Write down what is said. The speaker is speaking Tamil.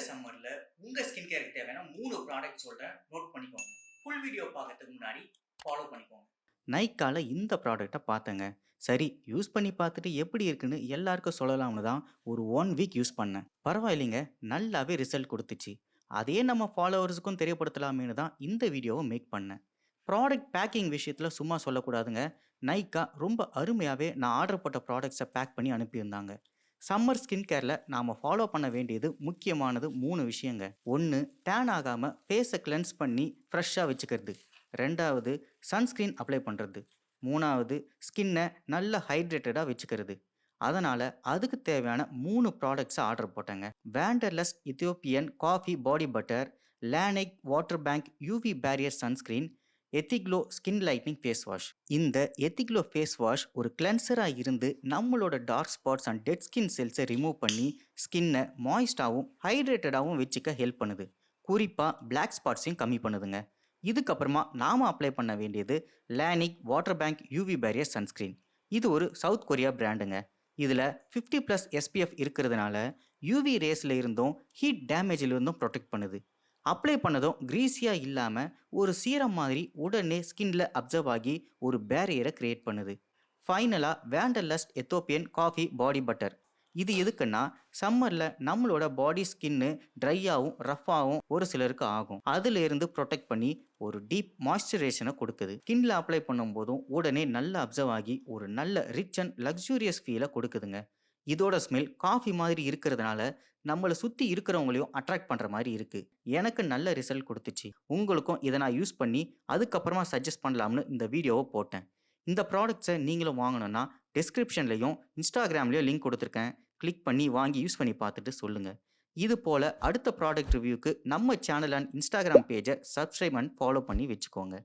சம்மர்ல உங்க ஸ்கின் கேருக்கு தேவையான 3 ப்ராடக்ட் சொல்றேன். நோட் பண்ணிக்கோங்க. ஃபுல் வீடியோ பார்க்கறதுக்கு முன்னாடி ஃபாலோ பண்ணிக்கோங்க. நைக்கால இந்த ப்ராடக்ட்ட பார்த்தேங்க. சரி யூஸ் பண்ணி பார்த்துட்டு எப்படி இருக்குன்னு எல்லாருக்கும் சொல்லலாம்னு தான் ஒரு 1 வீக் யூஸ் பண்ணேன். பரவாயில்லைங்க, நல்லாவே ரிசல்ட் குடுத்துச்சு. அதே நம்ம ஃபாலோவர்ஸுக்கும் தெரியப்படுத்தலாமேன்னு தான் இந்த வீடியோவ மேக் பண்ணேன். ப்ராடக்ட் பேக்கிங் விஷயத்துல சும்மா சொல்லக்கூடாதுங்க. நைக்கா ரொம்ப அருமையாவே நான் ஆர்டர் போட்ட ப்ராடக்ட்ஸ பேக் பண்ணி அனுப்பியிருந்தாங்க. சம்மர் ஸ்கின் கேர்ல நாம ஃபாலோ பண்ண வேண்டியது முக்கியமானது 3 விஷயங்க. 1 டேன் ஆகாம ஃபேஸ கிளென்ஸ் பண்ணி ஃப்ரெஷ்ஷா வச்சுக்கிறது. 2வது சன்ஸ்கிரீன் அப்ளை பண்றது. 3வது ஸ்கின்ன நல்லா ஹைட்ரேட்டடா வச்சுக்கிறது. அதனால அதுக்கு தேவையான 3 ப்ராடக்ட்ஸ ஆர்டர் போட்டேங்க. Wanderlust Ethiopian coffee body butter, Laneige water bank UV barrier sunscreen, Ethiglo skin lightening face wash. இந்த எத்திக்ளோ ஃபேஸ் வாஷ் ஒரு கிளென்சரா இருந்து நம்மளோட dark spots and dead skin செல்ஸை ரிமூவ் பண்ணி ஸ்கின்னை மாய்ஸ்டாகவும் ஹைட்ரேட்டடாகவும் வச்சுக்க ஹெல்ப் பண்ணுது. குறிப்பாக பிளாக் ஸ்பாட்ஸையும் கம்மி பண்ணுதுங்க. இதுக்கப்புறமா நாம அப்ளை பண்ண வேண்டியது Laneige water bank UV barrier sunscreen. இது ஒரு சவுத் கொரியா பிராண்டுங்க. இதில் 50+ SPF இருக்கிறதுனால யூவி ரேஸில் இருந்தும் ஹீட் டேமேஜில் இருந்தும் ப்ரொடெக்ட் பண்ணுது. அப்ளை பண்ணதும் கிரீஸியாக இல்லாமல் ஒரு சீரம் மாதிரி உடனே ஸ்கின்ல அப்சர்வ் ஆகி ஒரு பேரியரை கிரியேட் பண்ணுது. ஃபைனலாக வேண்டர்லஸ்ட் எத்தோப்பியன் காஃபி பாடி பட்டர். இது எதுக்குன்னா சம்மரில் நம்மளோட பாடி ஸ்கின்னு ட்ரையாகவும் ரஃப்பாகவும் ஒரு சிலருக்கு ஆகும். அதுல இருந்து ப்ரொடெக்ட் பண்ணி ஒரு டீப் மாய்ஸ்சரைசேஷனை கொடுக்குது. ஸ்கின்ல அப்ளை பண்ணும்போதும் உடனே நல்லா அப்சர்வ் ஆகி ஒரு நல்ல ரிச் அண்ட் லக்ஸூரியஸ் ஃபீலை கொடுக்குதுங்க. இதோட ஸ்மெல் காஃபி மாதிரி இருக்கிறதுனால நம்மளை சுற்றி இருக்கிறவங்களையும் அட்ராக்ட் பண்ணுற மாதிரி இருக்குது. எனக்கு நல்ல ரிசல்ட் கொடுத்துச்சு. உங்களுக்கும் இதை நான் யூஸ் பண்ணி அதுக்கப்புறமா சஜஸ்ட் பண்ணலாம்னு இந்த வீடியோவை போட்டேன். இந்த ப்ராடக்ட்ஸை நீங்களும் வாங்கணும்னா டிஸ்கிரிப்ஷன்லையும் இன்ஸ்டாகிராம்லேயும் லிங்க் கொடுத்துருக்கேன். கிளிக் பண்ணி வாங்கி யூஸ் பண்ணி பார்த்துட்டு சொல்லுங்கள். இது போல் அடுத்த ப்ராடக்ட் ரிவ்யூக்கு நம்ம சேனல் அண்ட் இன்ஸ்டாகிராம் பேஜை சப்ஸ்கிரைப் அண்ட் ஃபாலோ பண்ணி வச்சுக்கோங்க.